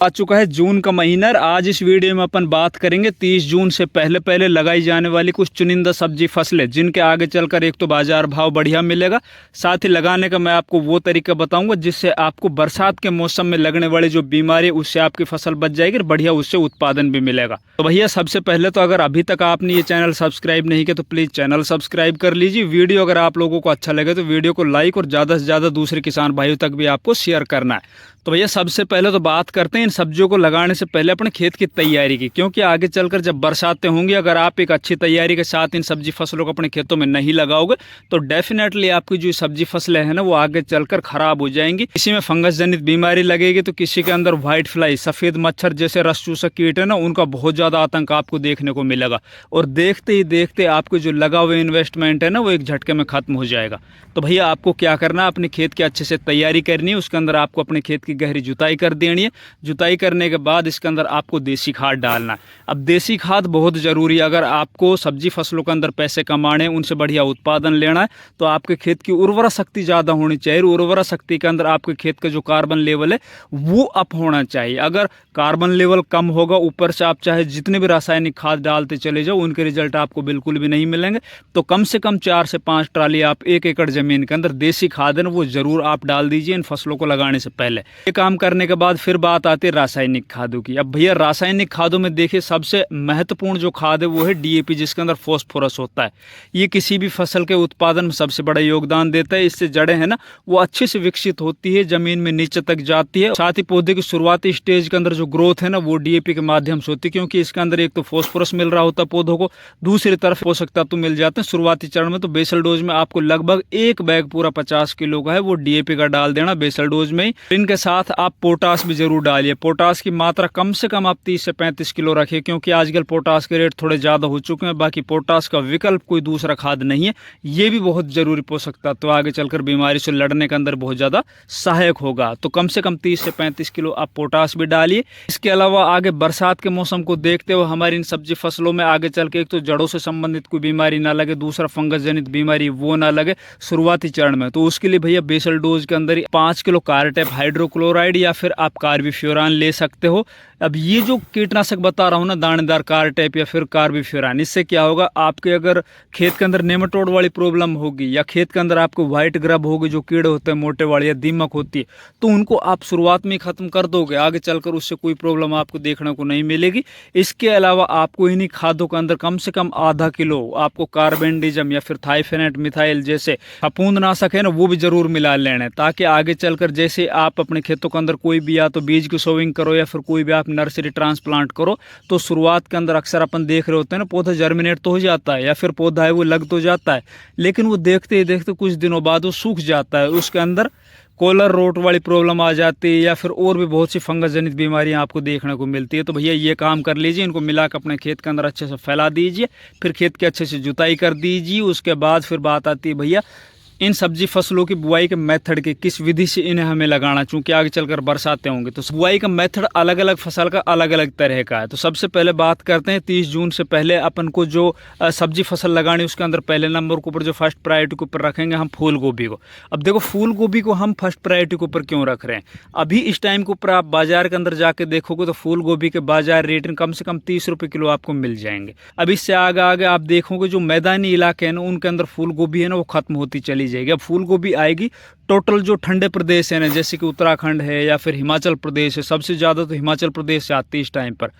आ चुका है जून का महीना। आज इस वीडियो में अपन बात करेंगे 30 जून से पहले पहले लगाई जाने वाली कुछ चुनिंदा सब्जी फसलें जिनके आगे चलकर एक तो बाजार भाव बढ़िया मिलेगा, साथ ही लगाने का मैं आपको वो तरीका बताऊंगा जिससे आपको बरसात के मौसम में लगने वाली जो बीमारी उससे आपकी फसल बच जाएगी और बढ़िया उससे उत्पादन भी मिलेगा। तो भैया सबसे पहले तो अगर अभी तक आपने ये चैनल सब्सक्राइब नहीं किया तो प्लीज़ चैनल सब्सक्राइब कर लीजिए। वीडियो अगर आप लोगों को अच्छा लगे तो वीडियो को लाइक और ज़्यादा से ज़्यादा दूसरे किसान भाइयों तक भी आपको शेयर करना है। तो भैया सबसे पहले तो बात करते हैं इन सब्जियों को लगाने से पहले अपने खेत की तैयारी की, क्योंकि आगे चलकर जब बरसातें होंगी अगर आप एक अच्छी तैयारी के साथ इन सब्जी फसलों को अपने खेतों में नहीं लगाओगे तो डेफिनेटली आपकी जो सब्जी फसलें हैं ना वो आगे चलकर खराब हो जाएंगी। किसी में फंगस जनित बीमारी लगेगी तो किसी के अंदर व्हाइट फ्लाई सफ़ेद मच्छर जैसे रस चूसक कीट है ना उनका बहुत ज़्यादा आतंक आपको देखने को मिलेगा और देखते ही देखते आपको जो लगा हुआ इन्वेस्टमेंट है ना वो एक झटके में ख़त्म हो जाएगा। तो भैया आपको क्या करना है, अपने खेत की अच्छे से तैयारी करनी है। उसके अंदर आपको अपने खेत की गहरी जुताई कर देनी है। जुताई करने के बाद इसके अंदर आपको देसी खाद डालना है। अब देसी खाद बहुत ज़रूरी है। अगर आपको सब्जी फसलों के अंदर पैसे कमाने हैं, उनसे बढ़िया उत्पादन लेना है तो आपके खेत की उर्वरा शक्ति ज़्यादा होनी चाहिए। उर्वरा शक्ति के अंदर आपके खेत का जो कार्बन लेवल है वो अप होना चाहिए। अगर कार्बन लेवल कम होगा, ऊपर से आप चाहे जितने भी रासायनिक खाद डालते चले जाओ उनके रिजल्ट आपको बिल्कुल भी नहीं मिलेंगे। तो कम से कम 4 से 5 ट्राली आप 1 एकड़ जमीन के अंदर देसी खाद है ना वो जरूर आप डाल दीजिए इन फसलों को लगाने से पहले। ये काम करने के बाद फिर बात आती है रासायनिक खादों की। अब भैया रासायनिक खादों में देखिए सबसे महत्वपूर्ण जो खाद है वो है डीएपी, जिसके अंदर फॉस्फोरस होता है। ये किसी भी फसल के उत्पादन में सबसे बड़ा योगदान देता है। इससे जड़ें है ना वो अच्छे से विकसित होती है, जमीन में नीचे तक जाती है। साथ ही पौधे की शुरुआती स्टेज के अंदर जो ग्रोथ है ना वो डीएपी के माध्यम से होती है, क्योंकि इसके अंदर एक तो फॉस्फोरस मिल रहा होता है पौधों को, दूसरी तरफ पोषक तत्व मिल जाते हैं शुरुआती चरण में। तो बेसल डोज में आपको लगभग एक बैग पूरा 50 किलो का है वो डीएपी का डाल देना बेसल डोज में ही। इनके साथ आप पोटास भी जरूर डालिए। पोटास की मात्रा कम से कम आप 30 से 35 किलो रखिए, क्योंकि आजकल पोटास के रेट थोड़े ज़्यादा हो चुके हैं। बाकी पोटास का विकल्प कोई दूसरा खाद नहीं है। ये भी बहुत जरूरी पोषक तत्व तो आगे चलकर बीमारी से लड़ने के अंदर बहुत ज़्यादा सहायक होगा। तो कम से कम 30 से 35 किलो आप पोटास भी डालिए। इसके अलावा आगे बरसात के मौसम को देखते हुए हमारी इन सब्जी फसलों में आगे चल के एक तो जड़ों से संबंधित कोई बीमारी ना लगे, दूसरा फंगस जनित बीमारी वो ना लगे शुरुआती चरण में। तो उसके लिए भैया बेसल डोज के अंदर 5 किलो कार्बोटेप हाइड्रोक्लोराइड या फिर आप कार्बोफ्यूरान ले सकते हो। अब ये जो कीटनाशक बता रहा हूँ ना, दानेदार कार्बोटेप या फिर कार्बोफ्यूरान, इससे क्या होगा आपके अगर खेत के अंदर नेमाटोड वाली प्रॉब्लम होगी या खेत के अंदर आपको व्हाइट ग्रब होगी, जो कीड़े होते हैं मोटे वाले या दीमक होती है, तो उनको आप शुरुआत में खत्म कर दोगे। आगे चलकर उससे कोई प्रॉब्लम आपको देखने को नहीं मिलेगी। इसके अलावा आपको इन्हीं खादों के अंदर कम से कम आधा किलो आपको कार्बेंडिजम या फिर थाइफेनेट मिथाइल जैसे फफूंदनाशक है ना वो भी जरूर मिला लेना है, ताकि आगे चलकर जैसे आप अपने खेतों के अंदर कोई भी या तो बीज की सोविंग करो या फिर कोई भी आप नर्सरी ट्रांसप्लांट करो तो शुरुआत के अंदर अक्सर अपन देख रहे होते हैं ना पौधा जर्मिनेट तो हो जाता है या फिर पौधा है वो लग तो जाता है, लेकिन वो देखते ही देखते कुछ दिनों बाद वो सूख जाता है। उसके अंदर कॉलर रोट वाली प्रॉब्लम आ जाती है या फिर और भी बहुत सी फंगस जनित बीमारियां आपको देखने को मिलती है। तो भैया ये काम कर लीजिए, इनको मिलाकर अपने खेत के अंदर अच्छे से फैला दीजिए, फिर खेत की अच्छे से जुताई कर दीजिए। उसके बाद फिर बात आती है भैया इन सब्जी फसलों की बुआई के मेथड के किस विधि से इन्हें हमें लगाना, चूंकि आगे चलकर बरसातें होंगे तो बुआई का मेथड अलग अलग फसल का अलग अलग तरह का है। तो सबसे पहले बात करते हैं 30 जून से पहले अपन को जो सब्जी फसल लगानी उसके अंदर पहले नंबर के ऊपर जो फर्स्ट प्रायोरिटी के ऊपर रखेंगे हम फूल गोभी को। अब देखो फूल गोभी को हम फर्स्ट प्रायोरिटी के ऊपर क्यों रख रहे हैं, अभी इस टाइम के ऊपर आप बाजार के अंदर जाके देखोगे तो फूल गोभी के बाजार रेट कम से कम 30 रुपये किलो आपको मिल जाएंगे। अब इससे आगे आगे आप देखोगे जो मैदानी इलाके हैं ना उनके अंदर फूल गोभी है ना वो खत्म होती चली जाएगी। अब फूल गोभी आएगी टोटल जो ठंडे प्रदेश है ना जैसे कि उत्तराखंड है या फिर हिमाचल प्रदेश है, सबसे ज़्यादा तो हिमाचल प्रदेश से आती है इस टाइम पर।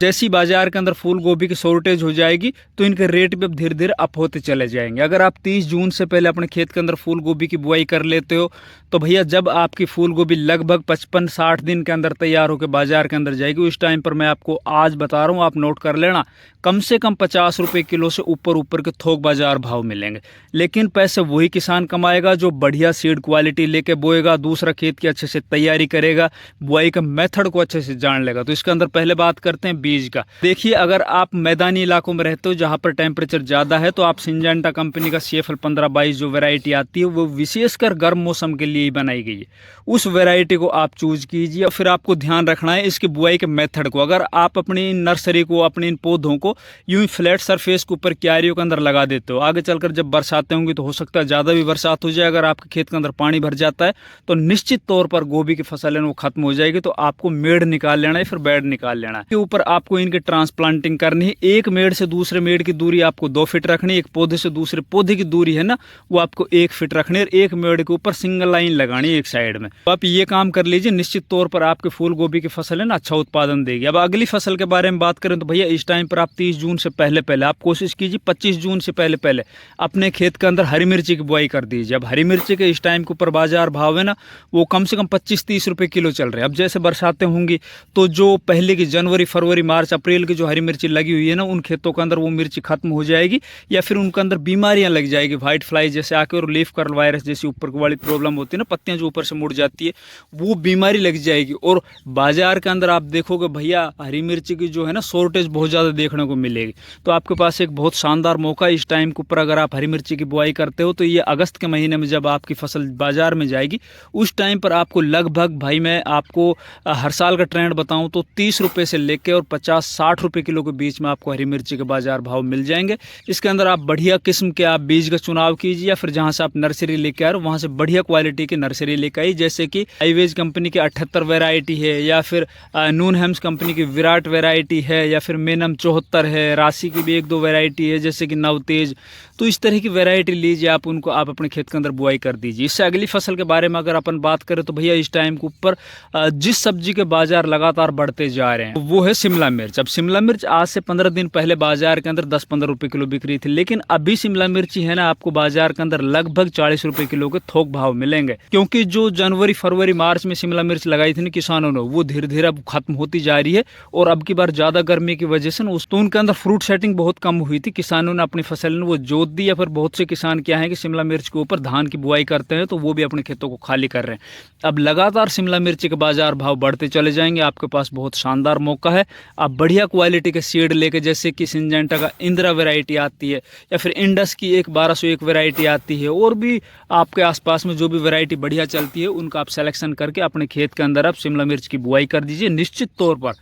जैसी बाजार के अंदर फूल गोभी की शॉर्टेज हो जाएगी तो इनके रेट भी अब धीरे धीरे अप होते चले जाएंगे। अगर आप 30 जून से पहले अपने खेत के अंदर फूल गोभी की बुआई कर लेते हो तो भैया जब आपकी फूल गोभी लगभग 55-60 दिन के अंदर तैयार होकर बाजार के अंदर जाएगी, उस टाइम पर मैं आपको आज बता रहा हूँ, आप नोट कर लेना, कम से कम 50 रुपये किलो से ऊपर के थोक बाजार भाव मिलेंगे। लेकिन पैसे वही किसान कमाएगा जो बढ़िया सीड क्वालिटी लेके बोएगा, दूसरा खेत की अच्छे से तैयारी करेगा, बुआई का मेथड को अच्छे से जान लेगा। तो इसके अंदर पहले बात करते हैं बीज का। देखिए अगर आप मैदानी इलाकों में रहते हो जहां पर टेम्परेचर ज़्यादा है तो आप सिंजेंटा कंपनी का CFL 1522 जो वैरायटी आती है वो विशेषकर गर्म मौसम के लिए ही बनाई गई है, उस वैरायटी को आप चूज कीजिए। फिर आपको ध्यान रखना है इसके बुआई के मेथड को। अगर आप अपनी नर्सरी को अपने इन पौधों को यूं ही फ्लैट सरफेस के ऊपर क्यारियों के अंदर लगा देते हो, आगे चलकर जब बरसातें होंगी तो हो सकता है ज़्यादा भी बरसात हो जाए, अगर आपके खेत के अंदर पानी पानी भर जाता है तो निश्चित तौर पर गोभी की फसल है वो खत्म हो जाएगी। तो आपको मेड़ निकाल लेना है, फिर बेड निकाल लेना है। के ऊपर आपको इनके ट्रांसप्लांटिंग करनी है। एक मेड़ से दूसरे मेड़ की दूरी आपको 2 फीट रखनी है। एक पौधे से दूसरे पौधे की दूरी है ना वो आपको 1 फीट रखनी है। और एक मेड़ के ऊपर सिंगल लाइन लगानी है एक साइड में। तो आप ये काम कर लीजिए, निश्चित तौर पर आपके फूल गोभी की फसल है ना अच्छा उत्पादन देगी। अब अगली फसल के बारे में बात करें तो भैया इस टाइम पर आप 30 जून से पहले पहले आप कोशिश कीजिए 25 जून से पहले पहले अपने खेत के अंदर हरी मिर्ची की बुआई कर दीजिए। अब हरी मिर्ची के इस टाइम के ऊपर बाजार भाव है ना वो कम से कम 25-30 रुपए किलो चल रहे हैं। अब जैसे बरसातें होंगी तो जो पहले की जनवरी फरवरी मार्च अप्रैल की जो हरी मिर्ची लगी हुई है ना उन खेतों के अंदर वो मिर्ची खत्म हो जाएगी या फिर उनके अंदर बीमारियां लग जाएगी, व्हाइट फ्लाई जैसे आके और लीफ कर्ल वायरस जैसी ऊपर वाली प्रॉब्लम होती है ना, पत्तियां जो ऊपर से मुड़ जाती है वो बीमारी लग जाएगी। और बाजार के अंदर आप देखोगे भैया हरी मिर्ची की जो है ना शॉर्टेज बहुत ज़्यादा देखने को मिलेगी। तो आपके पास एक बहुत शानदार मौका इस टाइम के ऊपर, अगर आप हरी मिर्ची की बुआई करते हो तो ये अगस्त के महीने में जब आपकी फसल बाजार में जाएगी उस टाइम पर आपको लगभग, भाई मैं आपको हर साल का ट्रेंड बताऊं तो 30 रुपये से लेकर और 50-60 रुपये किलो के बीच में आपको हरी मिर्ची के बाजार भाव मिल जाएंगे। इसके अंदर आप बढ़िया किस्म के आप बीज का चुनाव कीजिए या फिर जहां से आप नर्सरी लेके आ रहे हो वहां से बढ़िया क्वालिटी की नर्सरी लेकर आई, जैसे कि हाईवेज कंपनी की 78 वेराइटी है या फिर नून हेम्स कंपनी की विराट वेराइटी है या फिर मेनम 74 है, राशि की भी 1-2 वेराइटी है जैसे कि नवतेज। तो इस तरह की वेराइटी लीजिए आप, उनको आप अपने खेत के अंदर बुआई कर दीजिए। इससे अगली फसल के बारे में अगर अपन बात करें तो भैया इस टाइम के ऊपर जिस सब्जी के बाजार लगातार बढ़ते जा रहे हैं वो है शिमला मिर्च। अब शिमला मिर्च आज से 15 दिन पहले बाजार के अंदर 10-15 रुपए किलो बिक रही थी, लेकिन अभी शिमला मिर्ची है ना आपको बाजार के अंदर लगभग 40 रुपए किलो के थोक भाव मिलेंगे। क्योंकि जो जनवरी फरवरी मार्च में शिमला मिर्च लगाई थी ना किसानों ने वो धीरे धीरे अब खत्म होती जा रही है। और अब की बार ज्यादा गर्मी की वजह से ना तो उनके अंदर फ्रूट सेटिंग बहुत कम हुई थी, किसानों ने अपनी फसल ने वो जोत दी। या फिर बहुत से किसान क्या है कि शिमला मिर्च के ऊपर धान की बुआई करते हैं तो वो भी अपने खेतों को खाली कर रहे हैं। अब लगातार शिमला मिर्ची के बाजार भाव बढ़ते चले जाएंगे। आपके पास बहुत शानदार मौका है, आप बढ़िया क्वालिटी के सीड लेके, जैसे कि सिंजेंटा का इंदिरा वैरायटी आती है या फिर इंडस की एक 1201 वैरायटी आती है, और भी आपके आसपास में जो भी वैरायटी बढ़िया चलती है उनका आप सिलेक्शन करके अपने खेत के अंदर आप शिमला मिर्च की बुआई कर दीजिए। निश्चित तौर पर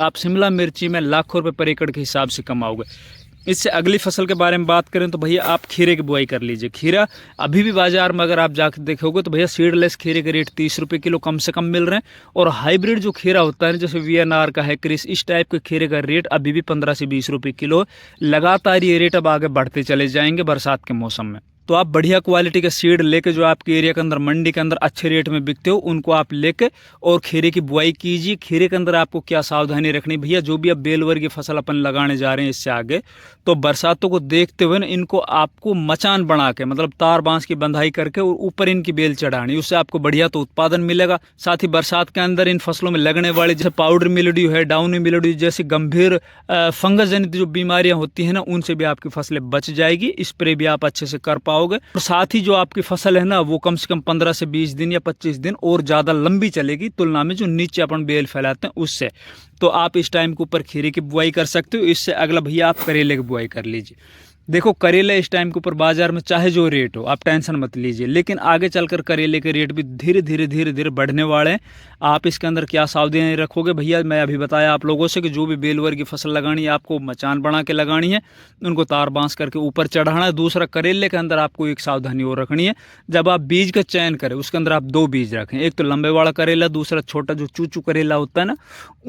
आप शिमला मिर्ची में लाखों रुपए पर एकड़ के हिसाब से कमाओगे। इससे अगली फसल के बारे में बात करें तो भैया आप खीरे की बुआई कर लीजिए। खीरा अभी भी बाजार में अगर आप जाकर देखोगे तो भैया सीडलेस खीरे के रेट 30 रुपये किलो कम से कम मिल रहे हैं। और हाइब्रिड जो खीरा होता है जैसे VNR का है, क्रिस, इस टाइप के खीरे का रेट अभी भी 15 से 20 रुपये किलो। लगातार ये रेट अब आगे बढ़ते चले जाएंगे बरसात के मौसम में। तो आप बढ़िया क्वालिटी के सीड लेके जो आपके एरिया के अंदर मंडी के अंदर अच्छे रेट में बिकते हो उनको आप लेके और खीरे की बुआई कीजिए। खीरे के अंदर आपको क्या सावधानी रखनी भैया, जो भी अब बेलवर की फसल अपन लगाने जा रहे हैं इससे आगे, तो बरसातों को देखते हुए ना इनको आपको मचान बना के, मतलब तार बांस की बंधाई करके और ऊपर इनकी बेल चढ़ानी, उससे आपको बढ़िया तो उत्पादन मिलेगा। साथ ही बरसात के अंदर इन फसलों में लगने वाले जैसे पाउडर मिलड्यू है, डाउनी मिलड्यू जैसी गंभीर फंगस जनित जो बीमारियां होती है ना उनसे भी आपकी फसलें बच जाएगी। स्प्रे भी आप अच्छे से कर पाओगे। और साथ ही जो आपकी फसल है ना वो कम से कम 15 से 20 दिन या 25 दिन और ज़्यादा लंबी चलेगी तुलना में जो नीचे अपन बेल फैलाते हैं उससे। तो आप इस टाइम के ऊपर खीरे की बुआई कर सकते हो। इससे अगला भैया आप करेले की बुआई कर लीजिए। देखो करेले इस टाइम के ऊपर बाजार में चाहे जो रेट हो आप टेंशन मत लीजिए, लेकिन आगे चलकर करेले के रेट भी धीरे धीरे बढ़ने वाले हैं। आप इसके अंदर क्या सावधानी रखोगे भैया, मैं अभी बताया आप लोगों से कि जो भी बेलवर की फसल लगानी है आपको मचान बना के लगानी है, उनको तार बांस करके ऊपर चढ़ाना है। दूसरा करेले के अंदर आपको एक सावधानी और रखनी है, जब आप बीज का चयन करें उसके अंदर आप 2 बीज रखें, एक तो लंबे वाला करेला, दूसरा छोटा जो चूचू करेला होता है ना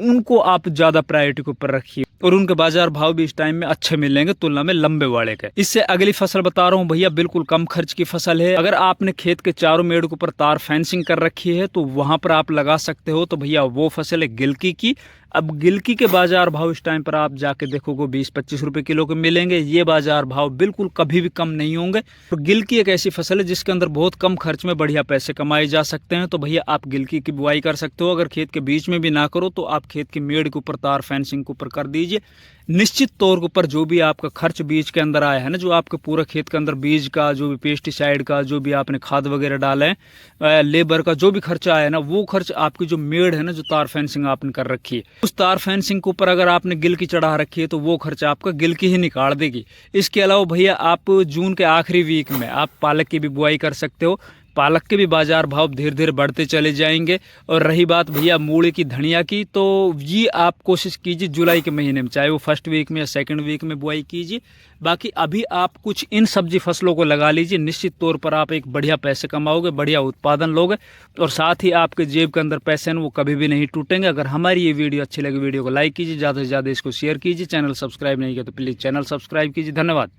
उनको आप ज़्यादा प्रायोरिटी के ऊपर रखिए और उनके बाजार भाव भी इस टाइम में अच्छे मिलेंगे तुलना में लंबे वाले के। इससे अगली फसल बता रहा हूँ भैया, बिल्कुल कम खर्च की फसल है। अगर आपने खेत के चारों मेड़ के ऊपर तार फेंसिंग कर रखी है तो वहां पर आप लगा सकते हो। तो भैया वो फसल है गिलकी की। अब गिलकी के बाजार भाव इस टाइम पर आप जाके देखोगे 20-25 रुपए किलो के मिलेंगे। ये बाजार भाव बिल्कुल कभी भी कम नहीं होंगे। तो गिलकी एक ऐसी फसल है जिसके अंदर बहुत कम खर्च में बढ़िया पैसे कमाए जा सकते हैं। तो भैया आप गिलकी की बुआई कर सकते हो। अगर खेत के बीच में भी ना करो तो आप खेत के मेड़ के ऊपर तार फेंसिंग के ऊपर कर दीजिए। निश्चित तौर के ऊपर जो भी आपका खर्च बीज के अंदर आया है ना, जो आपके पूरे खेत के अंदर बीज का, जो भी पेस्टिसाइड का, जो भी आपने खाद वगैरह डाला है, लेबर का जो भी खर्चा आया है ना, वो खर्च आपकी जो मेड़ है ना, जो तार फेंसिंग आपने कर रखी है, उस तार फेंसिंग के ऊपर अगर आपने गिलकी चढ़ा रखी है तो वो खर्चा आपका गिलकी ही निकाल देगी। इसके अलावा भैया आप जून के आखिरी वीक में आप पालक की भी बुआई कर सकते हो। पालक के भी बाज़ार भाव धीरे धीरे बढ़ते चले जाएंगे। और रही बात भैया मूली की, धनिया की, तो ये आप कोशिश कीजिए जुलाई के महीने में, चाहे वो फर्स्ट वीक में या सेकंड वीक में बुआई कीजिए। बाकी अभी आप कुछ इन सब्जी फसलों को लगा लीजिए, निश्चित तौर पर आप एक बढ़िया पैसे कमाओगे, बढ़िया उत्पादन लोगे और साथ ही आपके जेब के अंदर पैसे हैं वो कभी भी नहीं टूटेंगे। अगर हमारी ये वीडियो अच्छी लगी, वीडियो को लाइक कीजिए, ज़्यादा से ज़्यादा इसको शेयर कीजिए, चैनल सब्सक्राइब नहीं किया तो प्लीज़ चैनल सब्सक्राइब कीजिए। धन्यवाद।